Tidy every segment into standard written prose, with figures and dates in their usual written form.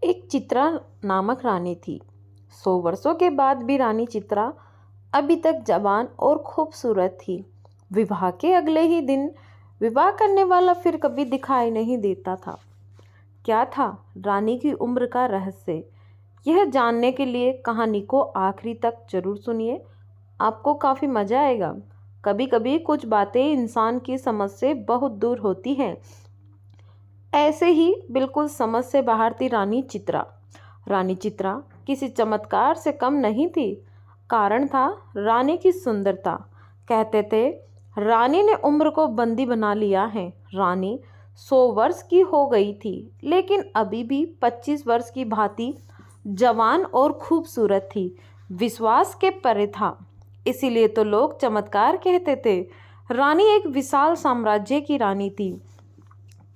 एक चित्रा नामक रानी थी। 100 वर्षों के बाद भी रानी चित्रा अभी तक जवान और खूबसूरत थी। विवाह के अगले ही दिन विवाह करने वाला फिर कभी दिखाई नहीं देता था। क्या था रानी की उम्र का रहस्य? यह जानने के लिए कहानी को आखिरी तक जरूर सुनिए। आपको काफ़ी मज़ा आएगा। कभी कभी कुछ बातें इंसान की समझ से बहुत दूर होती हैं। ऐसे ही बिल्कुल समझ से बाहर थी रानी चित्रा। रानी चित्रा किसी चमत्कार से कम नहीं थी। कारण था रानी की सुंदरता। कहते थे रानी ने उम्र को बंदी बना लिया है। रानी 100 वर्ष की हो गई थी, लेकिन अभी भी 25 वर्ष की भांति जवान और खूबसूरत थी। विश्वास के परे था। इसीलिए तो लोग चमत्कार कहते थे। रानी एक विशाल साम्राज्य की रानी थी।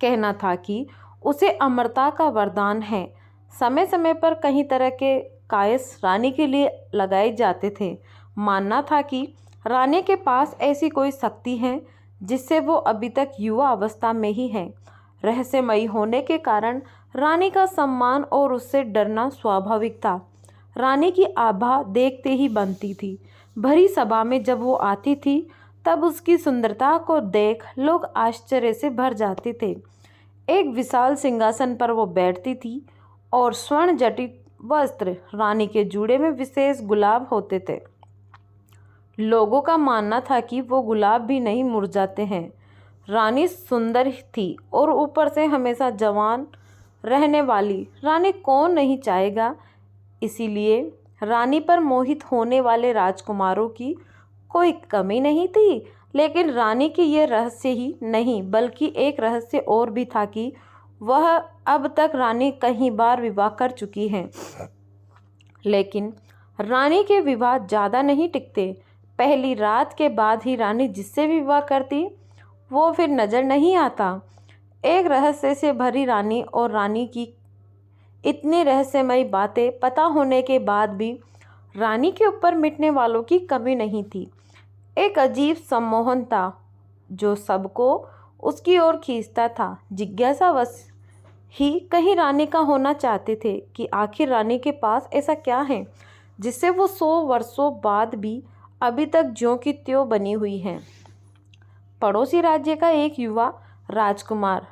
कहना था कि उसे अमरता का वरदान है। समय समय पर कई तरह के कायस रानी के लिए लगाए जाते थे। मानना था कि रानी के पास ऐसी कोई शक्ति है जिससे वो अभी तक युवा अवस्था में ही है। रहस्यमयी होने के कारण रानी का सम्मान और उससे डरना स्वाभाविक था। रानी की आभा देखते ही बनती थी। भरी सभा में जब वो आती थी तब उसकी सुंदरता को देख लोग आश्चर्य से भर जाते थे। एक विशाल सिंहासन पर वो बैठती थी और स्वर्ण जटित वस्त्र, रानी के जूड़े में विशेष गुलाब होते थे। लोगों का मानना था कि वो गुलाब भी नहीं मुरझाते हैं। रानी सुंदर थी और ऊपर से हमेशा जवान रहने वाली। रानी कौन नहीं चाहेगा। इसीलिए रानी पर मोहित होने वाले राजकुमारों की कोई कमी नहीं थी। लेकिन रानी की यह रहस्य ही नहीं, बल्कि एक रहस्य और भी था कि वह अब तक रानी कई बार विवाह कर चुकी है। लेकिन रानी के विवाह ज़्यादा नहीं टिकते। पहली रात के बाद ही रानी जिससे विवाह करती वो फिर नज़र नहीं आता। एक रहस्य से भरी रानी और रानी की इतनी रहस्यमयी बातें पता होने के बाद भी रानी के ऊपर मिटने वालों की कमी नहीं थी। एक अजीब सम्मोहन था जो सबको उसकी ओर खींचता था। जिज्ञासावश ही कहीं रानी का होना चाहते थे कि आखिर रानी के पास ऐसा क्या है जिससे वो 100 वर्षों बाद भी अभी तक ज्यों की त्यों बनी हुई है। पड़ोसी राज्य का एक युवा राजकुमार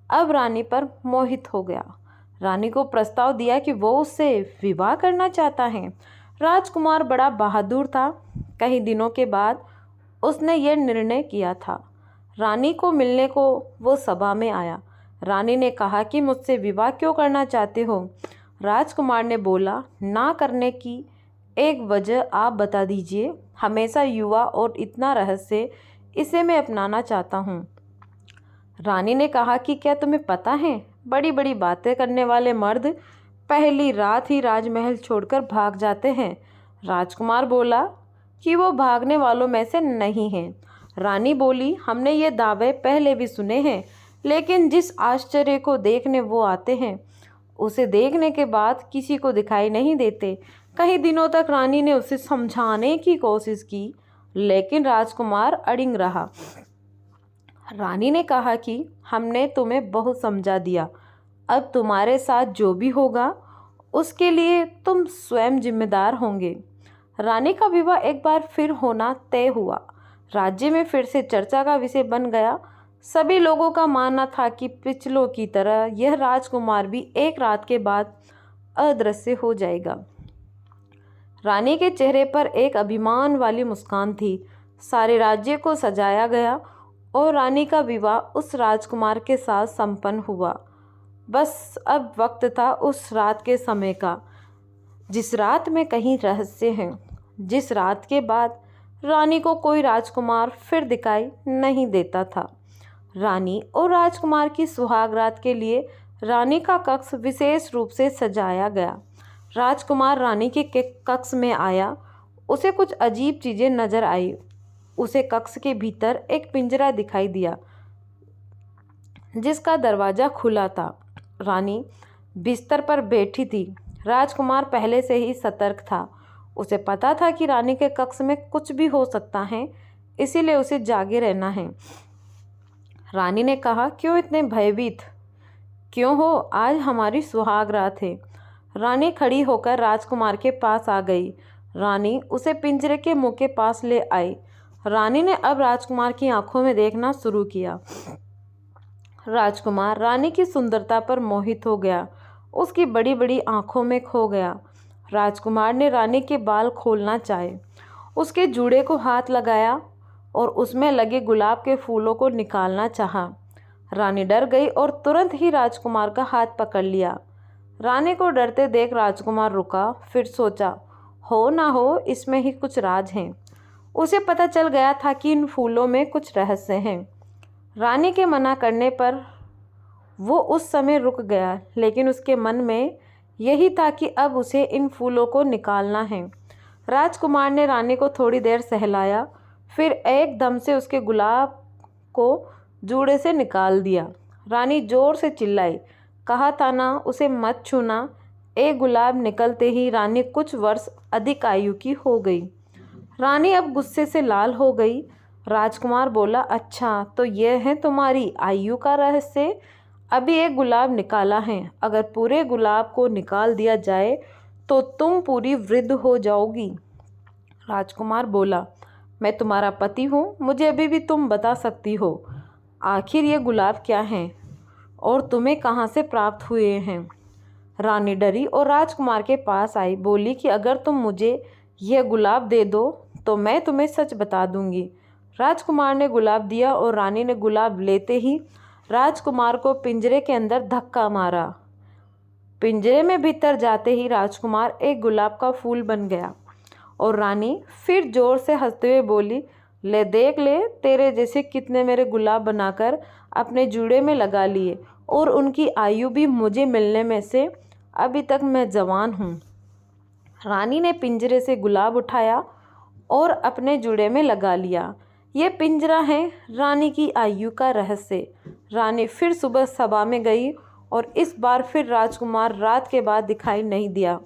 अब रानी पर मोहित हो गया। रानी को प्रस्ताव दिया कि वो उससे विवाह करना चाहता है। राजकुमार बड़ा बहादुर था। कई दिनों के बाद उसने यह निर्णय किया था। रानी को मिलने को वो सभा में आया। रानी ने कहा कि मुझसे विवाह क्यों करना चाहते हो? राजकुमार ने बोला, ना करने की एक वजह आप बता दीजिए। हमेशा युवा और इतना रहस्य, इसे मैं अपनाना चाहता हूँ। रानी ने कहा कि क्या तुम्हें पता है, बड़ी बड़ी बातें करने वाले मर्द पहली रात ही राजमहल छोड़कर भाग जाते हैं। राजकुमार बोला कि वो भागने वालों में से नहीं है। रानी बोली, हमने ये दावे पहले भी सुने हैं, लेकिन जिस आश्चर्य को देखने वो आते हैं उसे देखने के बाद किसी को दिखाई नहीं देते। कई दिनों तक रानी ने उसे समझाने की कोशिश की, लेकिन राजकुमार अड़िग रहा। रानी ने कहा कि हमने तुम्हें बहुत समझा दिया। अब तुम्हारे साथ जो भी होगा उसके लिए तुम स्वयं जिम्मेदार होंगे। रानी का विवाह एक बार फिर होना तय हुआ। राज्य में फिर से चर्चा का विषय बन गया। सभी लोगों का मानना था कि पिछलों की तरह यह राजकुमार भी एक रात के बाद अदृश्य हो जाएगा। रानी के चेहरे पर एक अभिमान वाली मुस्कान थी। सारे राज्य को सजाया गया और रानी का विवाह उस राजकुमार के साथ संपन्न हुआ। बस अब वक्त था उस रात के समय का, जिस रात में कहीं रहस्य है, जिस रात के बाद रानी को कोई राजकुमार फिर दिखाई नहीं देता था। रानी और राजकुमार की सुहाग रात के लिए रानी का कक्ष विशेष रूप से सजाया गया। राजकुमार रानी के कक्ष में आया। उसे कुछ अजीब चीज़ें नजर आई। उसे कक्ष के भीतर एक पिंजरा दिखाई दिया जिसका दरवाज़ा खुला था। रानी बिस्तर पर बैठी थी। राजकुमार पहले से ही सतर्क था। उसे पता था कि रानी के कक्ष में कुछ भी हो सकता है, इसीलिए उसे जागे रहना है। रानी ने कहा, क्यों इतने भयभीत? क्यों हो, आज हमारी सुहाग रात है। रानी खड़ी होकर राजकुमार के पास आ गई। रानी उसे पिंजरे के मुंह के पास ले आई। रानी ने अब राजकुमार की आंखों में देखना शुरू किया। राजकुमार रानी की सुंदरता पर मोहित हो गया, उसकी बड़ी बड़ी आंखों में खो गया। राजकुमार ने रानी के बाल खोलना चाहे, उसके जूड़े को हाथ लगाया और उसमें लगे गुलाब के फूलों को निकालना चाहा। रानी डर गई और तुरंत ही राजकुमार का हाथ पकड़ लिया। रानी को डरते देख राजकुमार रुका, फिर सोचा, हो ना हो इसमें ही कुछ राज हैं। उसे पता चल गया था कि इन फूलों में कुछ रहस्य हैं। रानी के मना करने पर वो उस समय रुक गया, लेकिन उसके मन में यही था कि अब उसे इन फूलों को निकालना है। राजकुमार ने रानी को थोड़ी देर सहलाया, फिर एकदम से उसके गुलाब को जूड़े से निकाल दिया। रानी जोर से चिल्लाई, कहा था ना उसे मत छूना। एक गुलाब निकलते ही रानी कुछ वर्ष अधिक आयु की हो गई। रानी अब गुस्से से लाल हो गई। राजकुमार बोला, अच्छा तो यह है तुम्हारी आयु का रहस्य। अभी एक गुलाब निकाला है, अगर पूरे गुलाब को निकाल दिया जाए तो तुम पूरी वृद्ध हो जाओगी। राजकुमार बोला, मैं तुम्हारा पति हूँ, मुझे अभी भी तुम बता सकती हो आखिर ये गुलाब क्या हैं और तुम्हें कहाँ से प्राप्त हुए हैं। रानी डरी और राजकुमार के पास आई, बोली कि अगर तुम मुझे यह गुलाब दे दो तो मैं तुम्हें सच बता दूंगी। राजकुमार ने गुलाब दिया और रानी ने गुलाब लेते ही राजकुमार को पिंजरे के अंदर धक्का मारा। पिंजरे में भीतर जाते ही राजकुमार एक गुलाब का फूल बन गया और रानी फिर जोर से हंसते हुए बोली, ले देख ले, तेरे जैसे कितने मेरे गुलाब बनाकर अपने जूड़े में लगा लिए और उनकी आयु भी मुझे मिलने में से अभी तक मैं जवान हूँ। रानी ने पिंजरे से गुलाब उठाया और अपने जूड़े में लगा लिया। ये पिंजरा है रानी की आयु का रहस्य। रानी फिर सुबह सभा में गई और इस बार फिर राजकुमार रात के बाद दिखाई नहीं दिया,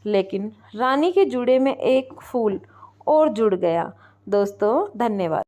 लेकिन रानी के जूड़े में एक फूल और जुड़ गया। दोस्तों, धन्यवाद।